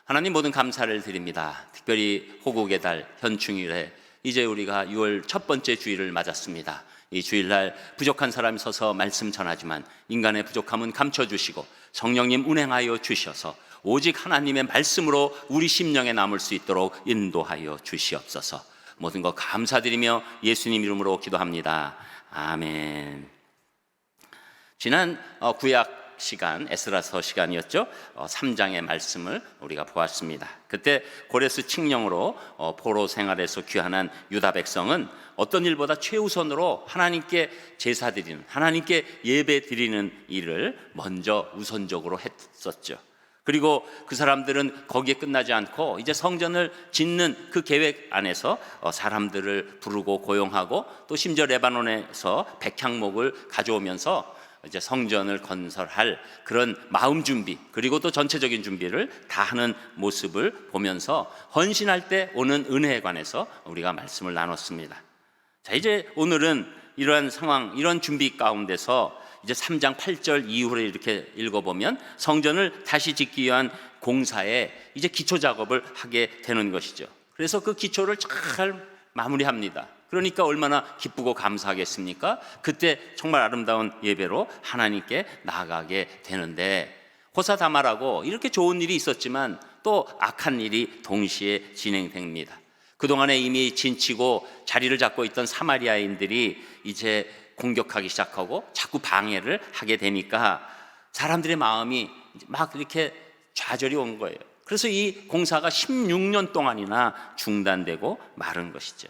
하나님, 모든 감사를 드립니다. 특별히 호국의 달 현충일에 이제 우리가 6월 첫 번째 주일을 맞았습니다. 이 주일날 부족한 사람이 서서 말씀 전하지만 인간의 부족함은 감춰주시고 성령님 운행하여 주셔서 오직 하나님의 말씀으로 우리 심령에 남을 수 있도록 인도하여 주시옵소서. 모든 것 감사드리며 예수님 이름으로 기도합니다. 아멘. 지난 구약 시간, 에스라서 시간이었죠. 3장의 말씀을 우리가 보았습니다. 그때 고레스 칙령으로 포로 생활에서 귀환한 유다 백성은 어떤 일보다 최우선으로 하나님께 제사 드리는, 하나님께 예배 드리는 일을 먼저 우선적으로 했었죠. 그리고 그 사람들은 거기에 끝나지 않고 이제 성전을 짓는 그 계획 안에서 사람들을 부르고 고용하고 또 심지어 레바논에서 백향목을 가져오면서 이제 성전을 건설할 그런 마음 준비, 그리고 또 전체적인 준비를 다 하는 모습을 보면서 헌신할 때 오는 은혜에 관해서 우리가 말씀을 나눴습니다. 자, 이제 오늘은 이러한 상황, 이런 준비 가운데서 이제 3장 8절 이후를 이렇게 읽어보면 성전을 다시 짓기 위한 공사에 이제 기초 작업을 하게 되는 것이죠. 그래서 그 기초를 잘 마무리합니다. 그러니까 얼마나 기쁘고 감사하겠습니까? 그때 정말 아름다운 예배로 하나님께 나아가게 되는데, 호사다마라고 이렇게 좋은 일이 있었지만 또 악한 일이 동시에 진행됩니다. 그동안에 이미 진치고 자리를 잡고 있던 사마리아인들이 이제 공격하기 시작하고 자꾸 방해를 하게 되니까 사람들의 마음이 막 이렇게 좌절이 온 거예요. 그래서 이 공사가 16년 동안이나 중단되고 마른 것이죠.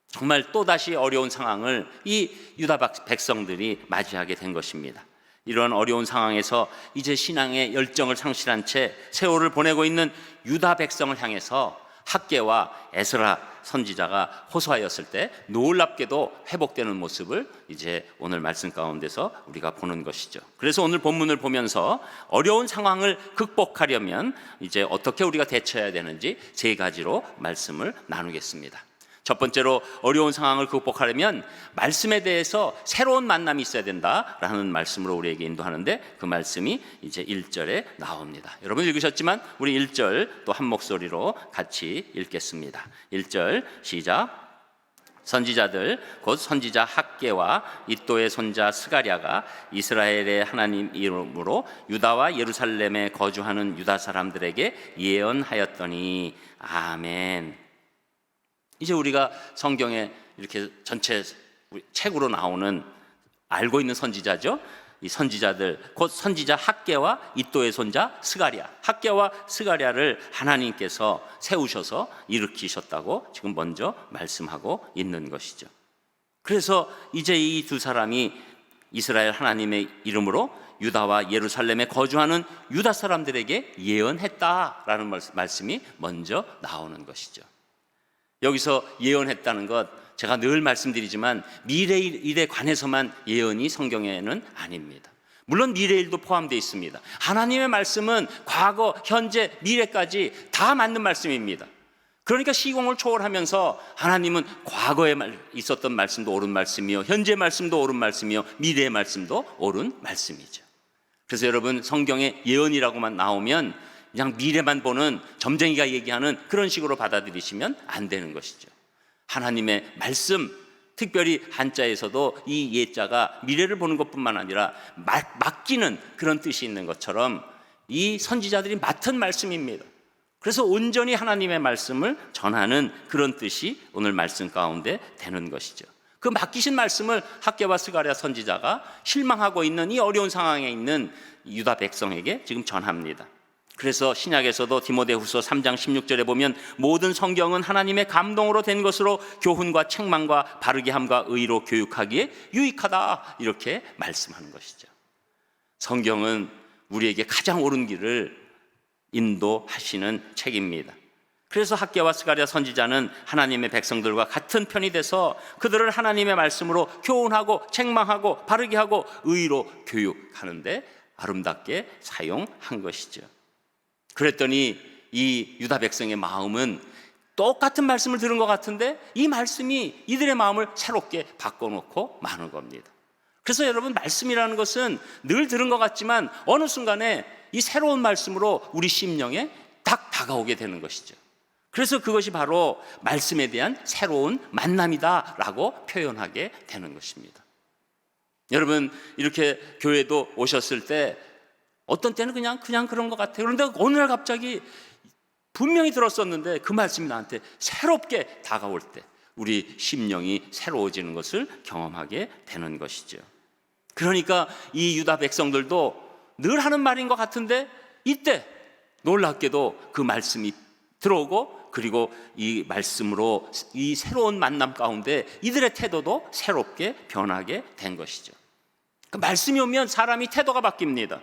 정말 또다시 어려운 상황을 이 유다 백성들이 맞이하게 된 것입니다. 이런 어려운 상황에서 이제 신앙의 열정을 상실한 채 세월을 보내고 있는 유다 백성을 향해서 학개와 에스라 선지자가 호소하였을 때 놀랍게도 회복되는 모습을 이제 오늘 말씀 가운데서 우리가 보는 것이죠. 그래서 오늘 본문을 보면서 어려운 상황을 극복하려면 이제 어떻게 우리가 대처해야 되는지 세 가지로 말씀을 나누겠습니다. 첫 번째로, 어려운 상황을 극복하려면 말씀에 대해서 새로운 만남이 있어야 된다라는 말씀으로 우리에게 인도하는데, 그 말씀이 이제 1절에 나옵니다. 여러분 읽으셨지만 우리 1절 또 한 목소리로 같이 읽겠습니다. 1절 시작. 선지자들 곧 선지자 학개와 이도의 손자 스가랴가 이스라엘의 하나님 이름으로 유다와 예루살렘에 거주하는 유다 사람들에게 예언하였더니. 아멘. 이제 우리가 성경에 이렇게 전체 책으로 나오는 알고 있는 선지자죠. 이 선지자들 곧 선지자 학개와 이도의 손자 스가랴, 학개와 스가랴를 하나님께서 세우셔서 일으키셨다고 지금 먼저 말씀하고 있는 것이죠. 그래서 이제 이 두 사람이 이스라엘 하나님의 이름으로 유다와 예루살렘에 거주하는 유다 사람들에게 예언했다라는 말씀이 먼저 나오는 것이죠. 여기서 예언했다는 것, 제가 늘 말씀드리지만 미래일에 관해서만 예언이 성경에는 아닙니다. 물론 미래일도 포함되어 있습니다. 하나님의 말씀은 과거, 현재, 미래까지 다 맞는 말씀입니다. 그러니까 시공을 초월하면서 하나님은 과거에 있었던 말씀도 옳은 말씀이요, 현재 말씀도 옳은 말씀이요, 미래의 말씀도 옳은 말씀이죠. 그래서 여러분, 성경에 예언이라고만 나오면 그냥 미래만 보는 점쟁이가 얘기하는 그런 식으로 받아들이시면 안 되는 것이죠. 하나님의 말씀, 특별히 한자에서도 이 예자가 미래를 보는 것뿐만 아니라 맡기는 그런 뜻이 있는 것처럼 이 선지자들이 맡은 말씀입니다. 그래서 온전히 하나님의 말씀을 전하는 그런 뜻이 오늘 말씀 가운데 되는 것이죠. 그 맡기신 말씀을 학개와 스가랴 선지자가 실망하고 있는 이 어려운 상황에 있는 유다 백성에게 지금 전합니다. 그래서 신약에서도 디모데후서 3장 16절에 보면 모든 성경은 하나님의 감동으로 된 것으로 교훈과 책망과 바르게 함과 의로 교육하기에 유익하다, 이렇게 말씀하는 것이죠. 성경은 우리에게 가장 옳은 길을 인도하시는 책입니다. 그래서 학개와 스가랴 선지자는 하나님의 백성들과 같은 편이 돼서 그들을 하나님의 말씀으로 교훈하고 책망하고 바르게 하고 의로 교육하는데 아름답게 사용한 것이죠. 그랬더니 이 유다 백성의 마음은 똑같은 말씀을 들은 것 같은데 이 말씀이 이들의 마음을 새롭게 바꿔놓고 마는 겁니다. 그래서 여러분, 말씀이라는 것은 늘 들은 것 같지만 어느 순간에 이 새로운 말씀으로 우리 심령에 딱 다가오게 되는 것이죠. 그래서 그것이 바로 말씀에 대한 새로운 만남이다라고 표현하게 되는 것입니다. 여러분, 이렇게 교회도 오셨을 때 어떤 때는 그냥 그런 것 같아요. 그런데 어느 날 갑자기 분명히 들었었는데 그 말씀이 나한테 새롭게 다가올 때 우리 심령이 새로워지는 것을 경험하게 되는 것이죠. 그러니까 이 유다 백성들도 늘 하는 말인 것 같은데 이때 놀랍게도 그 말씀이 들어오고, 그리고 이 말씀으로 이 새로운 만남 가운데 이들의 태도도 새롭게 변하게 된 것이죠. 그 말씀이 오면 사람이 태도가 바뀝니다.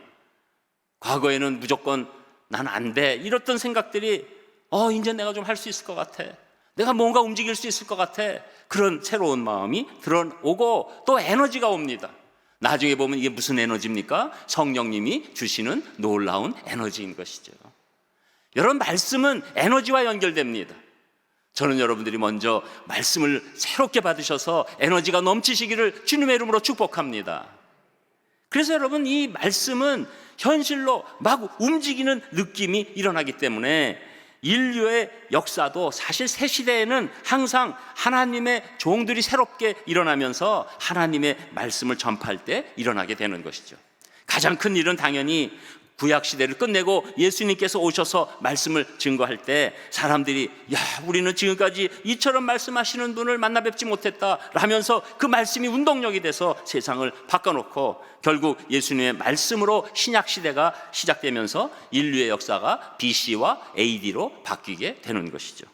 과거에는 무조건 난 안 돼 이랬던 생각들이 이제 내가 좀 할 수 있을 것 같아, 내가 뭔가 움직일 수 있을 것 같아, 그런 새로운 마음이 들어오고 또 에너지가 옵니다. 나중에 보면 이게 무슨 에너지입니까? 성령님이 주시는 놀라운 에너지인 것이죠. 여러분, 말씀은 에너지와 연결됩니다. 저는 여러분들이 먼저 말씀을 새롭게 받으셔서 에너지가 넘치시기를 주님의 이름으로 축복합니다. 그래서 여러분, 이 말씀은 현실로 막 움직이는 느낌이 일어나기 때문에 인류의 역사도 사실 새 시대에는 항상 하나님의 종들이 새롭게 일어나면서 하나님의 말씀을 전파할 때 일어나게 되는 것이죠. 가장 큰 일은 당연히 구약 시대를 끝내고 예수님께서 오셔서 말씀을 증거할 때 사람들이 우리는 지금까지 이처럼 말씀하시는 분을 만나 뵙지 못했다 라면서 그 말씀이 운동력이 돼서 세상을 바꿔놓고 결국 예수님의 말씀으로 신약 시대가 시작되면서 인류의 역사가 BC와 AD로 바뀌게 되는 것이죠.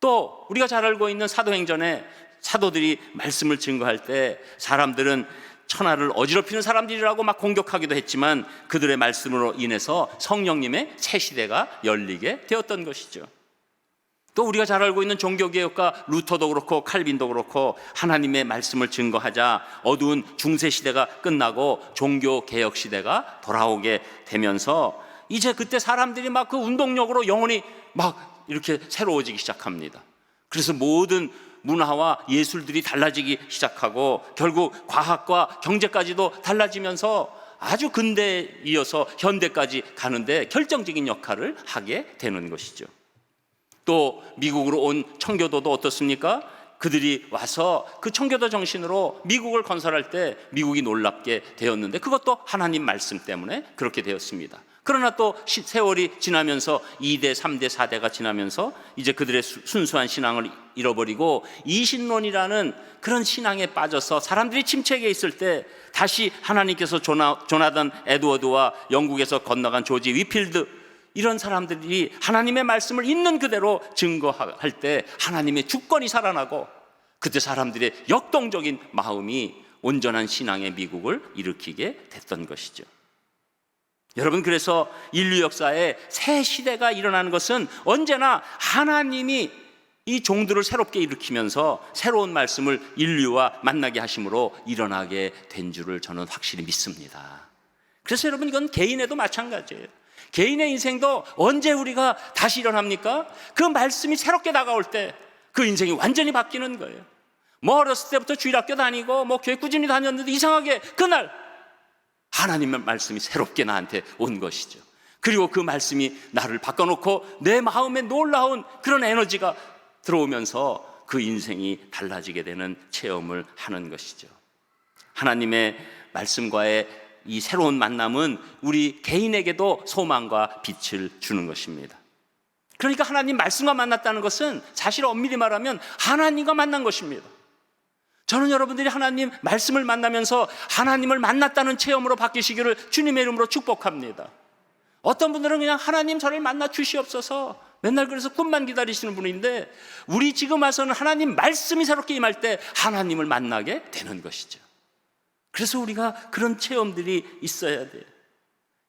또 우리가 잘 알고 있는 사도행전에 사도들이 말씀을 증거할 때 사람들은 천하를 어지럽히는 사람들이라고 막 공격하기도 했지만 그들의 말씀으로 인해서 성령님의 새 시대가 열리게 되었던 것이죠. 또 우리가 잘 알고 있는 종교개혁가 루터도 그렇고 칼빈도 그렇고 하나님의 말씀을 증거하자 어두운 중세 시대가 끝나고 종교개혁 시대가 돌아오게 되면서 이제 그때 사람들이 막 그 운동력으로 영혼이 막 이렇게 새로워지기 시작합니다. 그래서 모든 문화와 예술들이 달라지기 시작하고 결국 과학과 경제까지도 달라지면서 아주 근대에 이어서 현대까지 가는데 결정적인 역할을 하게 되는 것이죠. 또 미국으로 온 청교도도 어떻습니까? 그들이 와서 그 청교도 정신으로 미국을 건설할 때 미국이 놀랍게 되었는데 그것도 하나님 말씀 때문에 그렇게 되었습니다. 그러나 또 세월이 지나면서 2대, 3대, 4대가 지나면서 이제 그들의 순수한 신앙을 잃어버리고 이신론이라는 그런 신앙에 빠져서 사람들이 침체기에 있을 때 다시 하나님께서 조나단 에드워드와 영국에서 건너간 조지 위필드 이런 사람들이 하나님의 말씀을 있는 그대로 증거할 때 하나님의 주권이 살아나고 그때 사람들의 역동적인 마음이 온전한 신앙의 미국을 일으키게 됐던 것이죠. 여러분, 그래서 인류 역사에 새 시대가 일어나는 것은 언제나 하나님이 이 종들을 새롭게 일으키면서 새로운 말씀을 인류와 만나게 하심으로 일어나게 된 줄을 저는 확실히 믿습니다. 그래서 여러분, 이건 개인에도 마찬가지예요. 개인의 인생도 언제 우리가 다시 일어납니까? 그 말씀이 새롭게 다가올 때 그 인생이 완전히 바뀌는 거예요. 뭐 어렸을 때부터 주일학교 다니고 뭐 교회 꾸준히 다녔는데 이상하게 그날 하나님의 말씀이 새롭게 나한테 온 것이죠. 그리고 그 말씀이 나를 바꿔놓고 내 마음에 놀라운 그런 에너지가 들어오면서 그 인생이 달라지게 되는 체험을 하는 것이죠. 하나님의 말씀과의 이 새로운 만남은 우리 개인에게도 소망과 빛을 주는 것입니다. 그러니까 하나님 말씀과 만났다는 것은 사실 엄밀히 말하면 하나님과 만난 것입니다. 저는 여러분들이 하나님 말씀을 만나면서 하나님을 만났다는 체험으로 바뀌시기를 주님의 이름으로 축복합니다. 어떤 분들은 그냥 하나님 저를 만나 주시옵소서 맨날 그래서 꿈만 기다리시는 분인데 우리 지금 와서는 하나님 말씀이 새롭게 임할 때 하나님을 만나게 되는 것이죠. 그래서 우리가 그런 체험들이 있어야 돼요.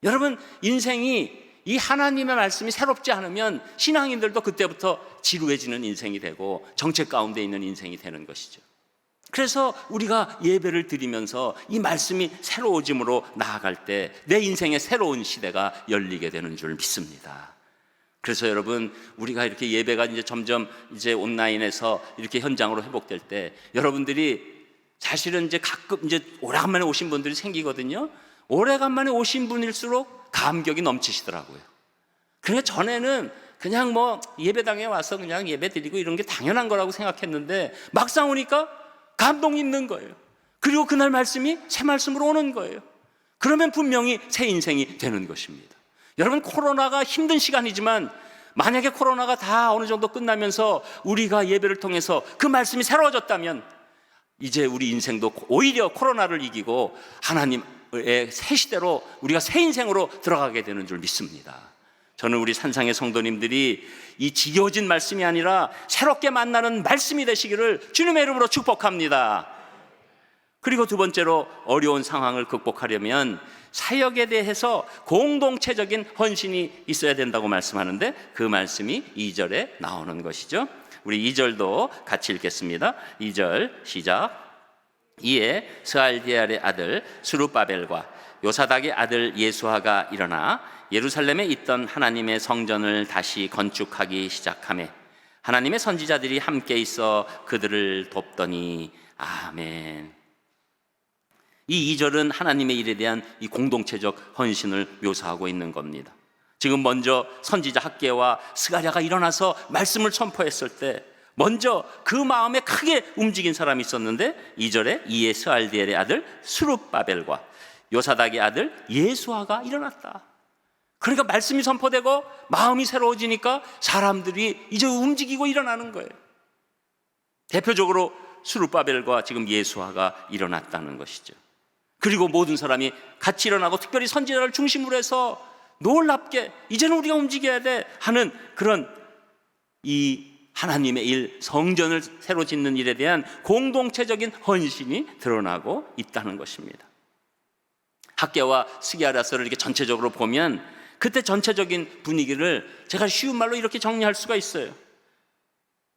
여러분, 인생이 이 하나님의 말씀이 새롭지 않으면 신앙인들도 그때부터 지루해지는 인생이 되고 정체 가운데 있는 인생이 되는 것이죠. 그래서 우리가 예배를 드리면서 이 말씀이 새로워짐으로 나아갈 때 내 인생의 새로운 시대가 열리게 되는 줄 믿습니다. 그래서 여러분, 우리가 이렇게 예배가 이제 점점 이제 온라인에서 이렇게 현장으로 회복될 때 여러분들이 사실은 이제 가끔 이제 오래간만에 오신 분들이 생기거든요. 오래간만에 오신 분일수록 감격이 넘치시더라고요. 그러니까 전에는 그냥 뭐 예배당에 와서 그냥 예배 드리고 이런 게 당연한 거라고 생각했는데 막상 오니까 감동이 있는 거예요. 그리고 그날 말씀이 새 말씀으로 오는 거예요. 그러면 분명히 새 인생이 되는 것입니다. 여러분, 코로나가 힘든 시간이지만 만약에 코로나가 다 어느 정도 끝나면서 우리가 예배를 통해서 그 말씀이 새로워졌다면 이제 우리 인생도 오히려 코로나를 이기고 하나님의 새 시대로 우리가 새 인생으로 들어가게 되는 줄 믿습니다. 저는 우리 산상의 성도님들이 이 지겨워진 말씀이 아니라 새롭게 만나는 말씀이 되시기를 주님의 이름으로 축복합니다. 그리고 두 번째로, 어려운 상황을 극복하려면 사역에 대해서 공동체적인 헌신이 있어야 된다고 말씀하는데, 그 말씀이 2절에 나오는 것이죠. 우리 2절도 같이 읽겠습니다. 2절 시작. 이에 스알디엘의 아들 스룹바벨과 요사닥의 아들 예수아가 일어나 예루살렘에 있던 하나님의 성전을 다시 건축하기 시작하매 하나님의 선지자들이 함께 있어 그들을 돕더니. 아멘. 이 2절은 하나님의 일에 대한 이 공동체적 헌신을 묘사하고 있는 겁니다. 지금 먼저 선지자 학개와 스가랴가 일어나서 말씀을 선포했을 때 먼저 그 마음에 크게 움직인 사람이 있었는데, 2절에 이에 스알디엘의 아들 스룹바벨과 요사닥의 아들 예수아가 일어났다. 그러니까 말씀이 선포되고 마음이 새로워지니까 사람들이 이제 움직이고 일어나는 거예요. 대표적으로 스룹바벨과 지금 예수아가 일어났다는 것이죠. 그리고 모든 사람이 같이 일어나고 특별히 선지자를 중심으로 해서 놀랍게 이제는 우리가 움직여야 돼 하는 그런 이 하나님의 일, 성전을 새로 짓는 일에 대한 공동체적인 헌신이 드러나고 있다는 것입니다. 학개와 스가랴서를 이렇게 전체적으로 보면 그때 전체적인 분위기를 제가 쉬운 말로 이렇게 정리할 수가 있어요.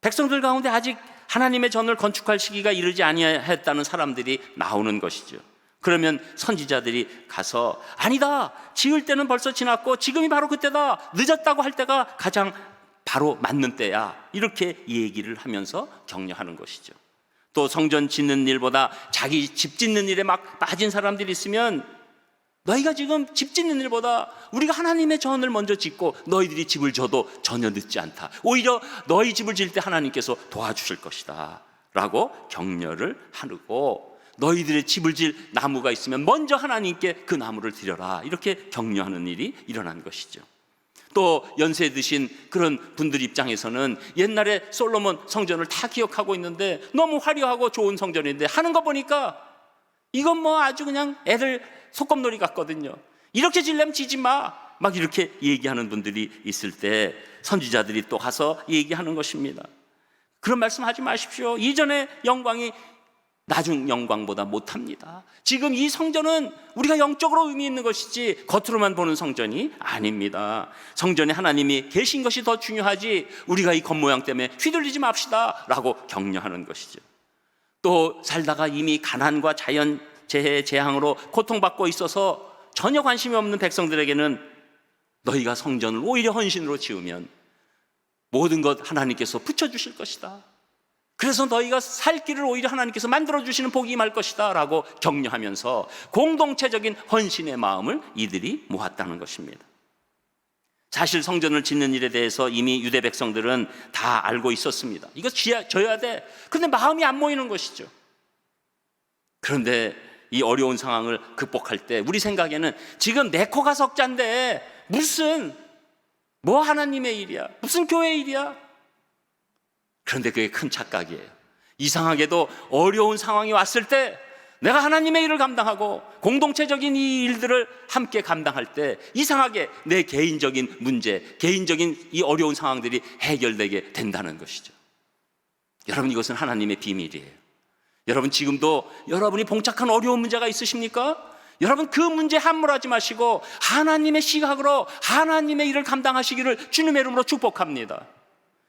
백성들 가운데 아직 하나님의 전을 건축할 시기가 이르지 아니했다는 사람들이 나오는 것이죠. 그러면 선지자들이 가서 아니다, 지을 때는 벌써 지났고 지금이 바로 그때다, 늦었다고 할 때가 가장 바로 맞는 때야, 이렇게 얘기를 하면서 격려하는 것이죠. 또 성전 짓는 일보다 자기 집 짓는 일에 막 빠진 사람들이 있으면 너희가 지금 집 짓는 일보다 우리가 하나님의 전을 먼저 짓고 너희들이 집을 져도 전혀 늦지 않다, 오히려 너희 집을 지을 때 하나님께서 도와주실 것이다 라고 격려를 하고, 너희들의 집을 질 나무가 있으면 먼저 하나님께 그 나무를 드려라, 이렇게 격려하는 일이 일어난 것이죠. 또 연세 드신 그런 분들 입장에서는 옛날에 솔로몬 성전을 다 기억하고 있는데 너무 화려하고 좋은 성전인데 하는 거 보니까 이건 뭐 아주 그냥 애들 소꿉놀이 같거든요. 이렇게 지려면 지지 마, 막 이렇게 얘기하는 분들이 있을 때 선지자들이 또 가서 얘기하는 것입니다. 그런 말씀 하지 마십시오. 이전의 영광이 나중 영광보다 못합니다. 지금 이 성전은 우리가 영적으로 의미 있는 것이지 겉으로만 보는 성전이 아닙니다. 성전에 하나님이 계신 것이 더 중요하지 우리가 이 겉모양 때문에 휘둘리지 맙시다 라고 격려하는 것이죠. 또 살다가 이미 가난과 자연재해, 재앙으로 고통받고 있어서 전혀 관심이 없는 백성들에게는 너희가 성전을 오히려 헌신으로 지으면 모든 것 하나님께서 붙여주실 것이다, 그래서 너희가 살 길을 오히려 하나님께서 만들어주시는 복이 임할 것이다 라고 격려하면서 공동체적인 헌신의 마음을 이들이 모았다는 것입니다. 사실 성전을 짓는 일에 대해서 이미 유대 백성들은 다 알고 있었습니다. 이거 져야 돼. 근데 마음이 안 모이는 것이죠. 그런데 이 어려운 상황을 극복할 때 우리 생각에는 지금 내 코가 석잔데 무슨 뭐 하나님의 일이야, 무슨 교회의 일이야. 그런데 그게 큰 착각이에요. 이상하게도 어려운 상황이 왔을 때 내가 하나님의 일을 감당하고 공동체적인 이 일들을 함께 감당할 때 이상하게 내 개인적인 문제, 개인적인 이 어려운 상황들이 해결되게 된다는 것이죠. 여러분, 이것은 하나님의 비밀이에요. 여러분, 지금도 여러분이 봉착한 어려운 문제가 있으십니까? 여러분, 그 문제 함몰하지 마시고 하나님의 시각으로 하나님의 일을 감당하시기를 주님의 이름으로 축복합니다.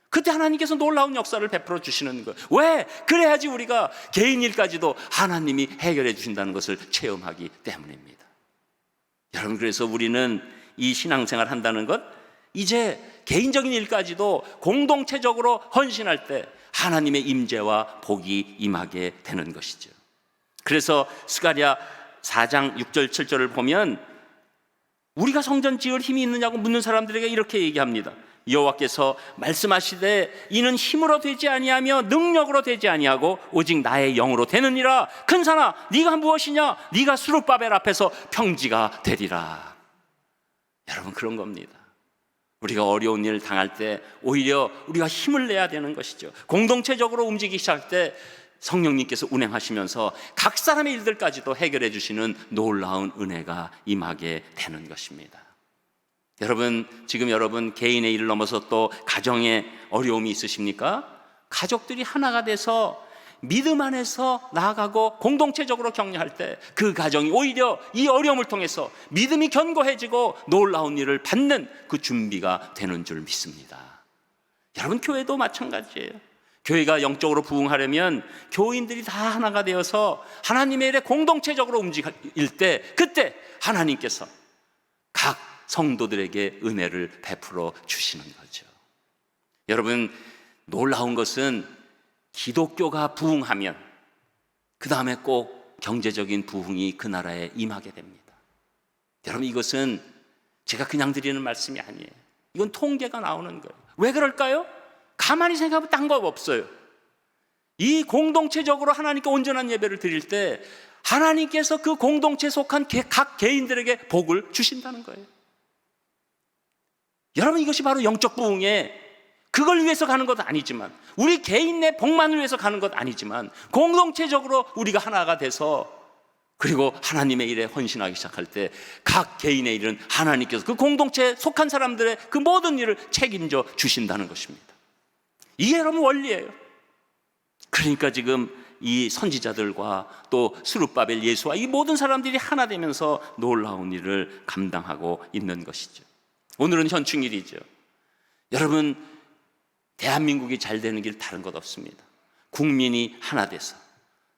그때 하나님께서 놀라운 역사를 베풀어 주시는 거예요. 왜? 그래야지 우리가 개인 일까지도 하나님이 해결해 주신다는 것을 체험하기 때문입니다. 여러분, 그래서 우리는 이 신앙생활 한다는 것, 이제 개인적인 일까지도 공동체적으로 헌신할 때 하나님의 임재와 복이 임하게 되는 것이죠. 그래서 스가랴 4장 6절 7절을 보면 우리가 성전 지을 힘이 있느냐고 묻는 사람들에게 이렇게 얘기합니다. 여호와께서 말씀하시되 이는 힘으로 되지 아니하며 능력으로 되지 아니하고 오직 나의 영으로 되느니라. 큰 산아 네가 무엇이냐? 네가 스룹바벨 앞에서 평지가 되리라. 여러분, 그런 겁니다. 우리가 어려운 일을 당할 때 오히려 우리가 힘을 내야 되는 것이죠. 공동체적으로 움직이기 시작할 때 성령님께서 운행하시면서 각 사람의 일들까지도 해결해 주시는 놀라운 은혜가 임하게 되는 것입니다. 여러분, 지금 여러분 개인의 일을 넘어서 또 가정에 어려움이 있으십니까? 가족들이 하나가 돼서 믿음 안에서 나아가고 공동체적으로 격려할 때 그 가정이 오히려 이 어려움을 통해서 믿음이 견고해지고 놀라운 일을 받는 그 준비가 되는 줄 믿습니다. 여러분, 교회도 마찬가지예요. 교회가 영적으로 부흥하려면 교인들이 다 하나가 되어서 하나님의 일에 공동체적으로 움직일 때 그때 하나님께서 각 성도들에게 은혜를 베풀어 주시는 거죠. 여러분, 놀라운 것은 기독교가 부흥하면 그 다음에 꼭 경제적인 부흥이 그 나라에 임하게 됩니다. 여러분, 이것은 제가 그냥 드리는 말씀이 아니에요. 이건 통계가 나오는 거예요. 왜 그럴까요? 가만히 생각하면 딴 거 없어요. 이 공동체적으로 하나님께 온전한 예배를 드릴 때 하나님께서 그 공동체에 속한 각 개인들에게 복을 주신다는 거예요. 여러분, 이것이 바로 영적 부흥에 그걸 위해서 가는 것도 아니지만 우리 개인 내 복만을 위해서 가는 것 아니지만 공동체적으로 우리가 하나가 돼서 그리고 하나님의 일에 헌신하기 시작할 때 각 개인의 일은 하나님께서 그 공동체에 속한 사람들의 그 모든 일을 책임져 주신다는 것입니다. 이게 여러분 원리예요. 그러니까 지금 이 선지자들과 또 스룹바벨 예수와 이 모든 사람들이 하나 되면서 놀라운 일을 감당하고 있는 것이죠. 오늘은 현충일이죠. 여러분, 대한민국이 잘 되는 길 다른 것 없습니다. 국민이 하나 돼서,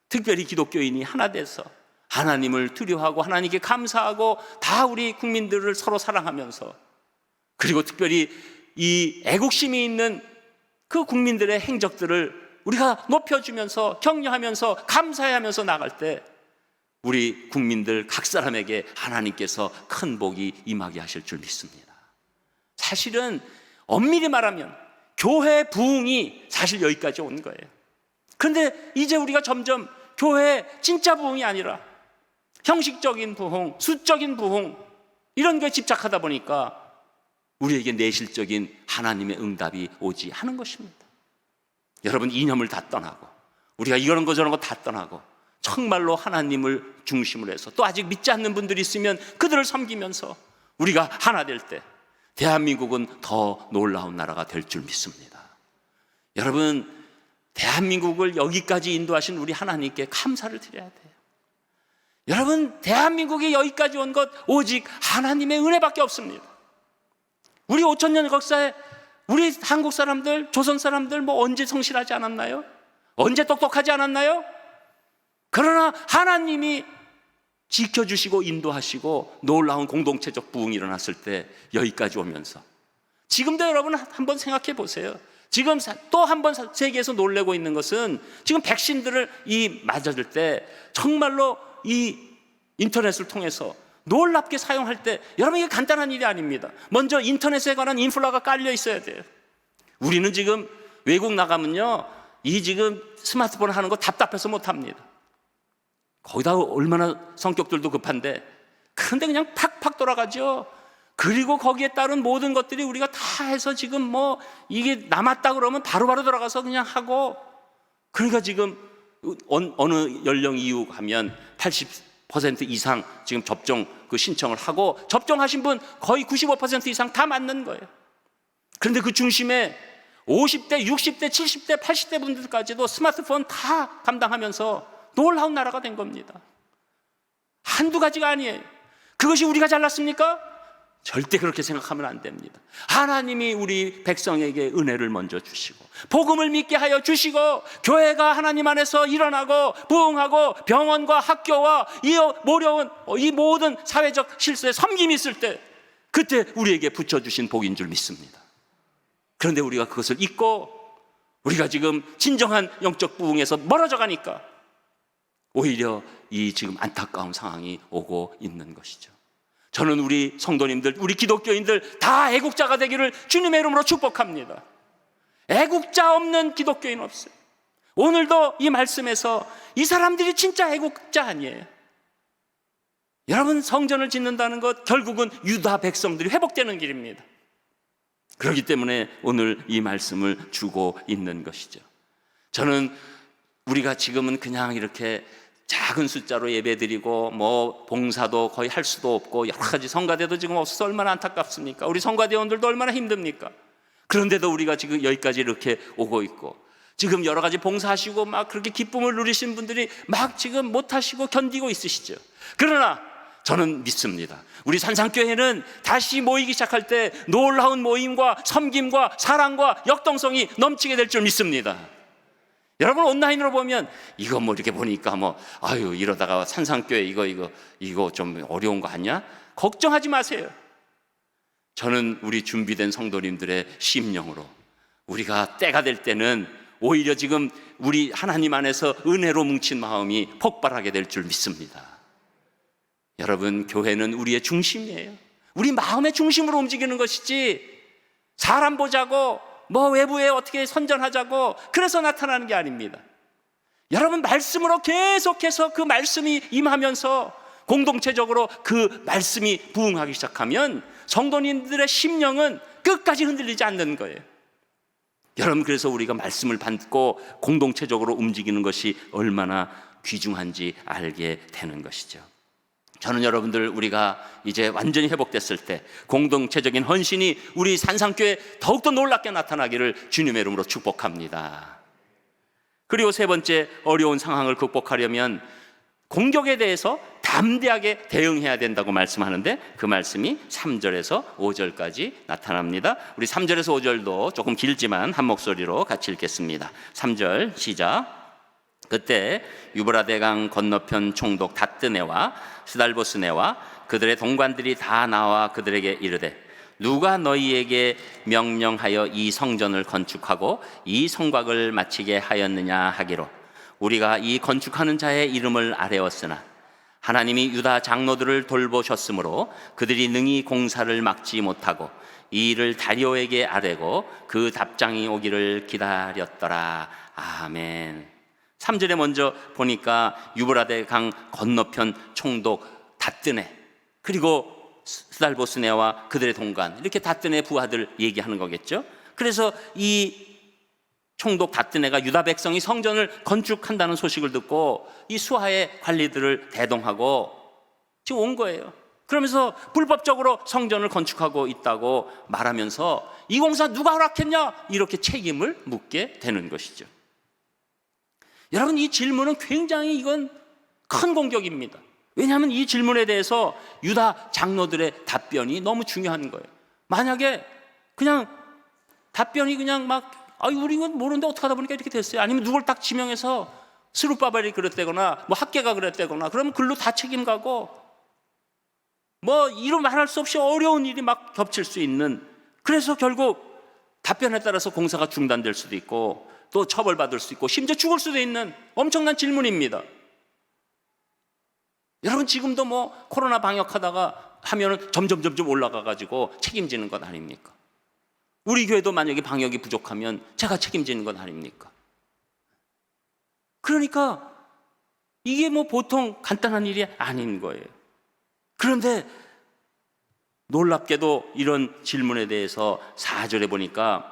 특별히 기독교인이 하나 돼서 하나님을 두려워하고 하나님께 감사하고 다 우리 국민들을 서로 사랑하면서 그리고 특별히 이 애국심이 있는 그 국민들의 행적들을 우리가 높여주면서 격려하면서 감사하면서 나갈 때 우리 국민들 각 사람에게 하나님께서 큰 복이 임하게 하실 줄 믿습니다. 사실은 엄밀히 말하면 교회 부흥이 사실 여기까지 온 거예요. 그런데 이제 우리가 점점 교회 진짜 부흥이 아니라 형식적인 부흥, 수적인 부흥 이런 거에 집착하다 보니까 우리에게 내실적인 하나님의 응답이 오지 않은 것입니다. 여러분, 이념을 다 떠나고 우리가 이런 거 저런 거 다 떠나고 정말로 하나님을 중심으로 해서 또 아직 믿지 않는 분들이 있으면 그들을 섬기면서 우리가 하나 될 때 대한민국은 더 놀라운 나라가 될 줄 믿습니다. 여러분, 대한민국을 여기까지 인도하신 우리 하나님께 감사를 드려야 돼요. 여러분, 대한민국이 여기까지 온 것 오직 하나님의 은혜밖에 없습니다. 우리 5,000년 역사에 우리 한국 사람들, 조선 사람들 뭐 언제 성실하지 않았나요? 언제 똑똑하지 않았나요? 그러나 하나님이 지켜주시고 인도하시고 놀라운 공동체적 부흥이 일어났을 때 여기까지 오면서 지금도 여러분 한번 생각해 보세요. 지금 또 한번 세계에서 놀래고 있는 것은 지금 백신들을 맞아줄 때 정말로 이 인터넷을 통해서 놀랍게 사용할 때 여러분 이게 간단한 일이 아닙니다. 먼저 인터넷에 관한 인플라가 깔려 있어야 돼요. 우리는 지금 외국 나가면요 이 지금 스마트폰 하는 거 답답해서 못합니다. 거기다 얼마나 성격들도 급한데 근데 그냥 팍팍 돌아가죠. 그리고 거기에 따른 모든 것들이 우리가 다 해서 지금 뭐 이게 남았다 그러면 바로바로 들어가서 그냥 하고 그러니까 지금 어느 연령 이후 가면 80% 이상 지금 접종 그 신청을 하고 접종하신 분 거의 95% 이상 다 맞는 거예요. 그런데 그 중심에 50대, 60대, 70대, 80대 분들까지도 스마트폰 다 감당하면서 놀라운 나라가 된 겁니다. 한두 가지가 아니에요. 그것이 우리가 잘났습니까? 절대 그렇게 생각하면 안 됩니다. 하나님이 우리 백성에게 은혜를 먼저 주시고 복음을 믿게 하여 주시고 교회가 하나님 안에서 일어나고 부흥하고 병원과 학교와 이 모려운 이 모든 사회적 실수에 섬김이 있을 때 그때 우리에게 붙여주신 복인 줄 믿습니다. 그런데 우리가 그것을 잊고 우리가 지금 진정한 영적 부흥에서 멀어져 가니까 오히려 이 지금 안타까운 상황이 오고 있는 것이죠. 저는 우리 성도님들, 우리 기독교인들 다 애국자가 되기를 주님의 이름으로 축복합니다. 애국자 없는 기독교인 없어요. 오늘도 이 말씀에서 이 사람들이 진짜 애국자 아니에요. 여러분, 성전을 짓는다는 것 결국은 유다 백성들이 회복되는 길입니다. 그렇기 때문에 오늘 이 말씀을 주고 있는 것이죠. 저는 우리가 지금은 그냥 이렇게 작은 숫자로 예배드리고 뭐 봉사도 거의 할 수도 없고 여러 가지 성가대도 지금 없어서 얼마나 안타깝습니까? 우리 성가대원들도 얼마나 힘듭니까? 그런데도 우리가 지금 여기까지 이렇게 오고 있고, 지금 여러 가지 봉사하시고 막 그렇게 기쁨을 누리신 분들이 막 지금 못하시고 견디고 있으시죠. 그러나 저는 믿습니다. 우리 산상교회는 다시 모이기 시작할 때 놀라운 모임과 섬김과 사랑과 역동성이 넘치게 될 줄 믿습니다. 여러분, 온라인으로 보면 이거 뭐 이렇게 보니까 뭐 아유 이러다가 산상교회 이거 좀 어려운 거 아니야? 걱정하지 마세요. 저는 우리 준비된 성도님들의 심령으로 우리가 때가 될 때는 오히려 지금 우리 하나님 안에서 은혜로 뭉친 마음이 폭발하게 될 줄 믿습니다. 여러분, 교회는 우리의 중심이에요. 우리 마음의 중심으로 움직이는 것이지 사람 보자고 뭐 외부에 어떻게 선전하자고 그래서 나타나는 게 아닙니다. 여러분, 말씀으로 계속해서 그 말씀이 임하면서 공동체적으로 그 말씀이 부응하기 시작하면 성도님들의 심령은 끝까지 흔들리지 않는 거예요. 여러분, 그래서 우리가 말씀을 받고 공동체적으로 움직이는 것이 얼마나 귀중한지 알게 되는 것이죠. 저는 여러분들, 우리가 이제 완전히 회복됐을 때 공동체적인 헌신이 우리 산상교회에 더욱더 놀랍게 나타나기를 주님의 이름으로 축복합니다. 그리고 세 번째, 어려운 상황을 극복하려면 공격에 대해서 담대하게 대응해야 된다고 말씀하는데, 그 말씀이 3절에서 5절까지 나타납니다. 우리 3절에서 5절도 조금 길지만 한 목소리로 같이 읽겠습니다. 3절 시작. 그때 유브라데강 건너편 총독 다뜨네와 스달보스네와 그들의 동관들이 다 나와 그들에게 이르되, 누가 너희에게 명령하여 이 성전을 건축하고 이 성곽을 마치게 하였느냐 하기로, 우리가 이 건축하는 자의 이름을 아뢰었으나 하나님이 유다 장로들을 돌보셨으므로 그들이 능히 공사를 막지 못하고 이 일을 다리오에게 아뢰고 그 답장이 오기를 기다렸더라. 아멘. 3절에 먼저 보니까 유브라데 강 건너편 총독 다뜨네, 그리고 스달보스네와 그들의 동관, 이렇게 다뜨네 부하들 얘기하는 거겠죠. 그래서 이 총독 다뜨네가 유다 백성이 성전을 건축한다는 소식을 듣고 이 수하의 관리들을 대동하고 지금 온 거예요. 그러면서 불법적으로 성전을 건축하고 있다고 말하면서 이 공사 누가 허락했냐, 이렇게 책임을 묻게 되는 것이죠. 여러분, 이 질문은 굉장히 이건 큰 공격입니다. 왜냐하면 이 질문에 대해서 유다 장로들의 답변이 너무 중요한 거예요. 만약에 그냥 답변이 그냥 막 우리 이건 모르는데 어떻게 하다 보니까 이렇게 됐어요, 아니면 누굴 딱 지명해서 스룹바벨이 그랬다거나 뭐 학계가 그랬다거나 그러면 글로 다 책임가고 뭐 이로 말할 수 없이 어려운 일이 막 겹칠 수 있는, 그래서 결국 답변에 따라서 공사가 중단될 수도 있고 또 처벌받을 수 있고 심지어 죽을 수도 있는 엄청난 질문입니다. 여러분, 지금도 뭐 코로나 방역하다가 하면은 점점 올라가가지고 책임지는 것 아닙니까? 우리 교회도 만약에 방역이 부족하면 제가 책임지는 것 아닙니까? 그러니까 이게 뭐 보통 간단한 일이 아닌 거예요. 그런데 놀랍게도 이런 질문에 대해서 4절에 보니까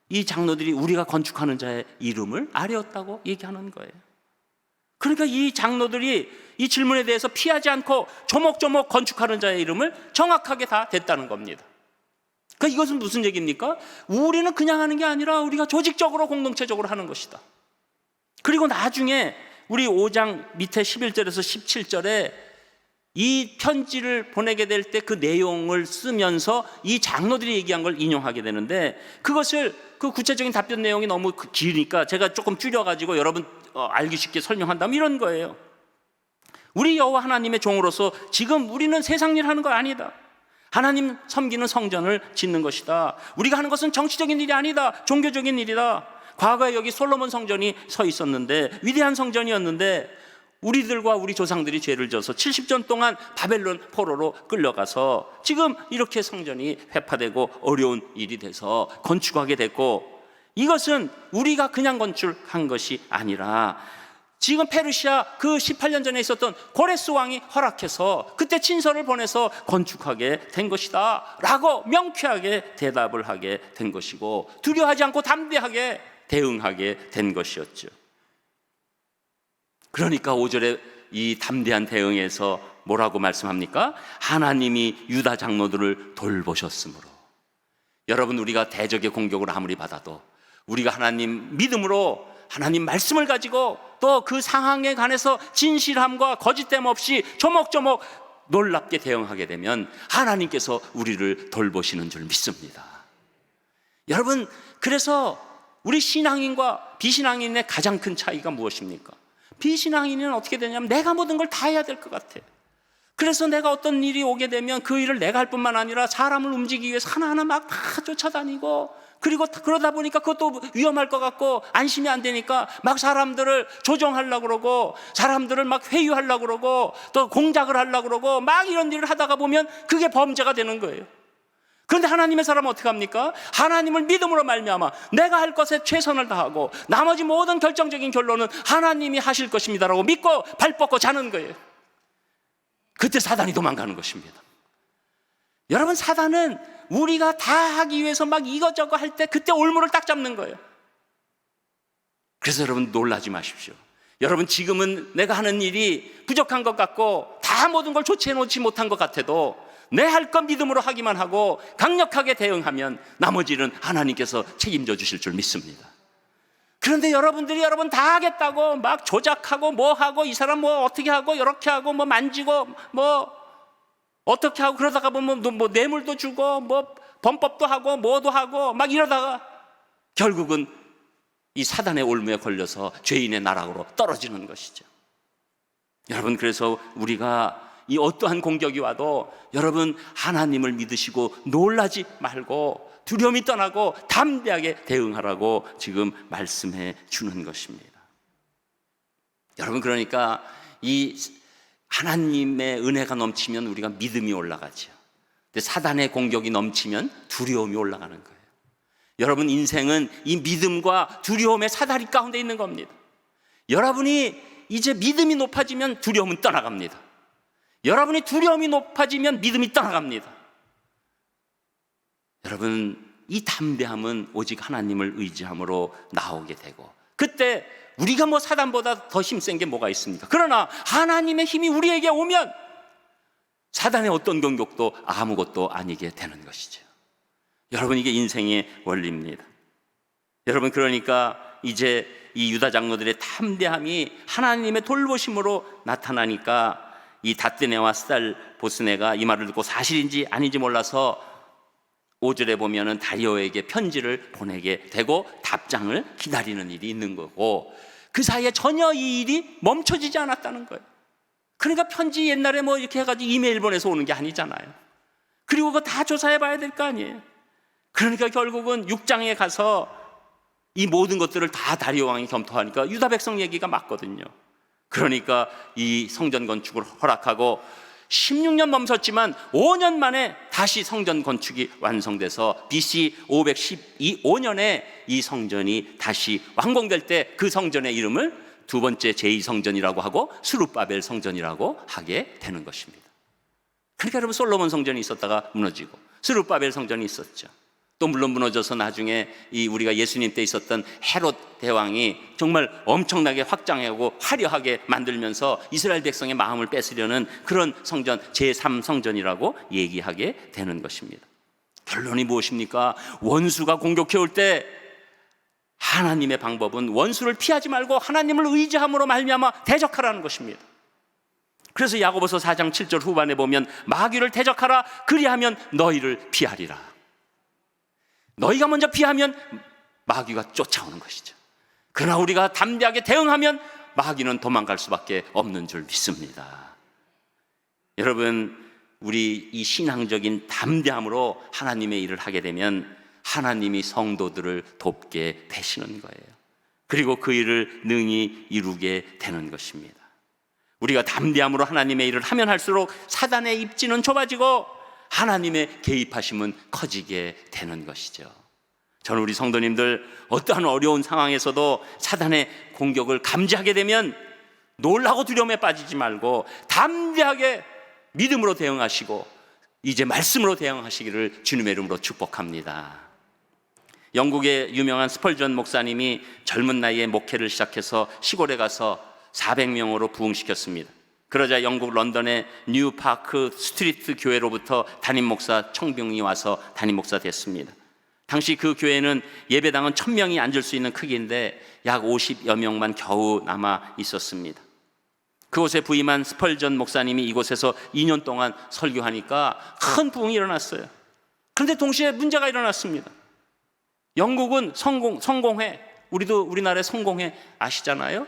이 장로들이 우리가 건축하는 자의 이름을 아뢰었다고 얘기하는 거예요. 그러니까 이 장로들이 이 질문에 대해서 피하지 않고 조목조목 건축하는 자의 이름을 정확하게 다 댔다는 겁니다. 그러니까 이것은 무슨 얘기입니까? 우리는 그냥 하는 게 아니라 우리가 조직적으로 공동체적으로 하는 것이다. 그리고 나중에 우리 5장 밑에 11절에서 17절에 이 편지를 보내게 될 때 그 내용을 쓰면서 이 장로들이 얘기한 걸 인용하게 되는데, 그것을 그 구체적인 답변 내용이 너무 기니까 제가 조금 줄여가지고 여러분 알기 쉽게 설명한다면 이런 거예요. 우리 여호와 하나님의 종으로서 지금 우리는 세상 일 하는 거 아니다. 하나님 섬기는 성전을 짓는 것이다. 우리가 하는 것은 정치적인 일이 아니다. 종교적인 일이다. 과거에 여기 솔로몬 성전이 서 있었는데 위대한 성전이었는데 우리들과 우리 조상들이 죄를 져서 70년 동안 바벨론 포로로 끌려가서 지금 이렇게 성전이 회파되고 어려운 일이 돼서 건축하게 됐고, 이것은 우리가 그냥 건축한 것이 아니라 지금 페르시아 그 18년 전에 있었던 고레스 왕이 허락해서 그때 친서를 보내서 건축하게 된 것이다 라고 명쾌하게 대답을 하게 된 것이고, 두려워하지 않고 담대하게 대응하게 된 것이었죠. 그러니까 5절에 이 담대한 대응에서 뭐라고 말씀합니까? 하나님이 유다 장로들을 돌보셨으므로. 여러분, 우리가 대적의 공격을 아무리 받아도 우리가 하나님 믿음으로 하나님 말씀을 가지고 또 그 상황에 관해서 진실함과 거짓됨 없이 조목조목 놀랍게 대응하게 되면 하나님께서 우리를 돌보시는 줄 믿습니다. 여러분, 그래서 우리 신앙인과 비신앙인의 가장 큰 차이가 무엇입니까? 비신앙인은 어떻게 되냐면 내가 모든 걸 다 해야 될 것 같아. 그래서 내가 어떤 일이 오게 되면 그 일을 내가 할 뿐만 아니라 사람을 움직이기 위해서 하나하나 막 다 쫓아다니고, 그리고 그러다 보니까 그것도 위험할 것 같고 안심이 안 되니까 막 사람들을 조종하려고 그러고 사람들을 막 회유하려고 그러고 또 공작을 하려고 그러고 막 이런 일을 하다가 보면 그게 범죄가 되는 거예요. 그런데 하나님의 사람은 어떻게 합니까? 하나님을 믿음으로 말미암아 내가 할 것에 최선을 다하고 나머지 모든 결정적인 결론은 하나님이 하실 것입니다라고 믿고 발 뻗고 자는 거예요. 그때 사단이 도망가는 것입니다. 여러분, 사단은 우리가 다 하기 위해서 막 이것저것 할 때 그때 올무를 딱 잡는 거예요. 그래서 여러분, 놀라지 마십시오. 여러분, 지금은 내가 하는 일이 부족한 것 같고 다 모든 걸 조치해 놓지 못한 것 같아도 내 할 것 믿음으로 하기만 하고 강력하게 대응하면 나머지 일은 하나님께서 책임져 주실 줄 믿습니다. 그런데 여러분들이 여러분 다 하겠다고 막 조작하고 뭐 하고 이 사람 뭐 어떻게 하고 이렇게 하고 뭐 만지고 뭐 어떻게 하고 그러다가 보면 뭐 뇌물도 주고 뭐 범법도 하고 뭐도 하고 막 이러다가 결국은 이 사단의 올무에 걸려서 죄인의 나락으로 떨어지는 것이죠. 여러분, 그래서 우리가 이 어떠한 공격이 와도 여러분 하나님을 믿으시고 놀라지 말고 두려움이 떠나고 담대하게 대응하라고 지금 말씀해 주는 것입니다. 여러분, 그러니까 이 하나님의 은혜가 넘치면 우리가 믿음이 올라가죠. 근데 사단의 공격이 넘치면 두려움이 올라가는 거예요. 여러분, 인생은 이 믿음과 두려움의 사다리 가운데 있는 겁니다. 여러분이 이제 믿음이 높아지면 두려움은 떠나갑니다. 여러분이 두려움이 높아지면 믿음이 떠나갑니다. 여러분, 이 담대함은 오직 하나님을 의지함으로 나오게 되고, 그때 우리가 뭐 사단보다 더 힘센 게 뭐가 있습니까? 그러나 하나님의 힘이 우리에게 오면 사단의 어떤 공격도 아무것도 아니게 되는 것이죠. 여러분, 이게 인생의 원리입니다. 여러분, 그러니까 이제 이 유다 장로들의 담대함이 하나님의 돌보심으로 나타나니까 이 다뜨네와 스달 보스네가 이 말을 듣고 사실인지 아닌지 몰라서 5절에 보면은 다리오에게 편지를 보내게 되고 답장을 기다리는 일이 있는 거고, 그 사이에 전혀 이 일이 멈춰지지 않았다는 거예요. 그러니까 편지 옛날에 뭐 이렇게 해가지고 이메일 보내서 오는 게 아니잖아요. 그리고 그거 다 조사해 봐야 될 거 아니에요. 그러니까 결국은 6장에 가서 이 모든 것들을 다 다리오 왕이 검토하니까 유다 백성 얘기가 맞거든요. 그러니까 이 성전 건축을 허락하고 16년 멈췄지만 5년 만에 다시 성전 건축이 완성돼서 BC 515년에 이 성전이 다시 완공될 때 그 성전의 이름을 두 번째 제2성전이라고 하고 스룹바벨 성전이라고 하게 되는 것입니다. 그러니까 여러분, 솔로몬 성전이 있었다가 무너지고 스룹바벨 성전이 있었죠. 또 물론 무너져서 나중에 이 우리가 예수님 때 있었던 헤롯 대왕이 정말 엄청나게 확장하고 화려하게 만들면서 이스라엘 백성의 마음을 뺏으려는 그런 성전, 제3성전이라고 얘기하게 되는 것입니다. 결론이 무엇입니까? 원수가 공격해 올 때 하나님의 방법은 원수를 피하지 말고 하나님을 의지함으로 말미암아 대적하라는 것입니다. 그래서 야고보서 4장 7절 후반에 보면 마귀를 대적하라, 그리하면 너희를 피하리라. 너희가 먼저 피하면 마귀가 쫓아오는 것이죠. 그러나 우리가 담대하게 대응하면 마귀는 도망갈 수밖에 없는 줄 믿습니다. 여러분, 우리 이 신앙적인 담대함으로 하나님의 일을 하게 되면 하나님이 성도들을 돕게 되시는 거예요. 그리고 그 일을 능히 이루게 되는 것입니다. 우리가 담대함으로 하나님의 일을 하면 할수록 사단의 입지는 좁아지고 하나님의 개입하심은 커지게 되는 것이죠. 저는 우리 성도님들 어떠한 어려운 상황에서도 사단의 공격을 감지하게 되면 놀라고 두려움에 빠지지 말고 담대하게 믿음으로 대응하시고 이제 말씀으로 대응하시기를 주님의 이름으로 축복합니다. 영국의 유명한 스펄전 목사님이 젊은 나이에 목회를 시작해서 시골에 가서 400명으로 부흥시켰습니다. 그러자 영국 런던의 뉴파크 스트리트 교회로부터 담임 목사 청빙이 와서 담임 목사 됐습니다. 당시 그 교회는 예배당은 1000명이 앉을 수 있는 크기인데 약 50여 명만 겨우 남아 있었습니다. 그곳에 부임한 스펄전 목사님이 이곳에서 2년 동안 설교하니까 큰 부흥이 일어났어요. 그런데 동시에 문제가 일어났습니다. 영국은 성공회, 우리나라의 성공회 아시잖아요?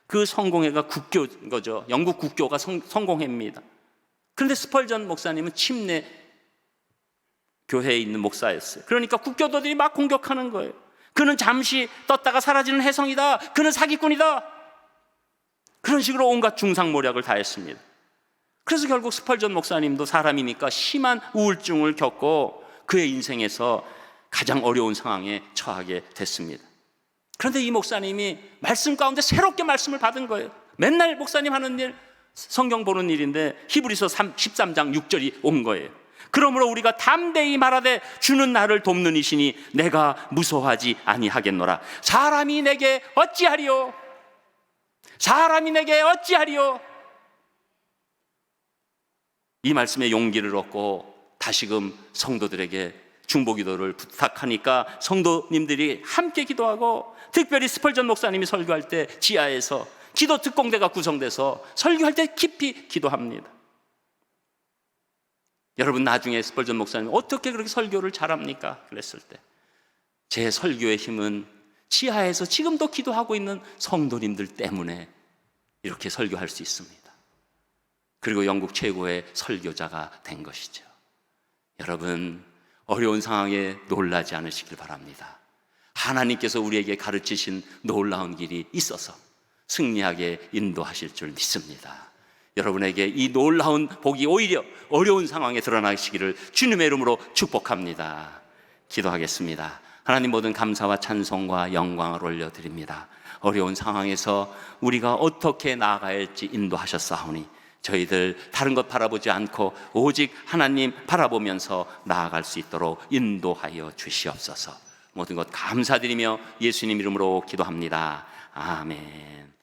그 성공회가 국교인 거죠. 영국 국교가 성공회입니다. 그런데 스펄전 목사님은 침례 교회에 있는 목사였어요. 그러니까 국교도들이 막 공격하는 거예요. 그는 잠시 떴다가 사라지는 혜성이다. 그는 사기꾼이다. 그런 식으로 온갖 중상모략을 다 했습니다. 그래서 결국 스펄전 목사님도 사람이니까 심한 우울증을 겪고 그의 인생에서 가장 어려운 상황에 처하게 됐습니다. 그런데 이 목사님이 말씀 가운데 새롭게 말씀을 받은 거예요. 맨날 목사님 하는 일, 성경 보는 일인데 히브리서 13장 6절이 온 거예요. 그러므로 우리가 담대히 말하되 주는 나를 돕는 이시니 내가 무서워하지 아니하겠노라. 사람이 내게 어찌하리요? 사람이 내게 어찌하리요? 이 말씀에 용기를 얻고 다시금 성도들에게 중보기도를 부탁하니까 성도님들이 함께 기도하고, 특별히 스펄전 목사님이 설교할 때 지하에서 기도 특공대가 구성돼서 설교할 때 깊이 기도합니다. 여러분, 나중에 스펄전 목사님 어떻게 그렇게 설교를 잘합니까? 그랬을 때 제 설교의 힘은 지하에서 지금도 기도하고 있는 성도님들 때문에 이렇게 설교할 수 있습니다. 그리고 영국 최고의 설교자가 된 것이죠. 여러분, 어려운 상황에 놀라지 않으시길 바랍니다. 하나님께서 우리에게 가르치신 놀라운 길이 있어서 승리하게 인도하실 줄 믿습니다. 여러분에게 이 놀라운 복이 오히려 어려운 상황에 드러나시기를 주님의 이름으로 축복합니다. 기도하겠습니다. 하나님, 모든 감사와 찬송과 영광을 올려드립니다. 어려운 상황에서 우리가 어떻게 나아가야 할지 인도하셨사오니 저희들 다른 것 바라보지 않고 오직 하나님 바라보면서 나아갈 수 있도록 인도하여 주시옵소서. 모든 것 감사드리며 예수님 이름으로 기도합니다. 아멘.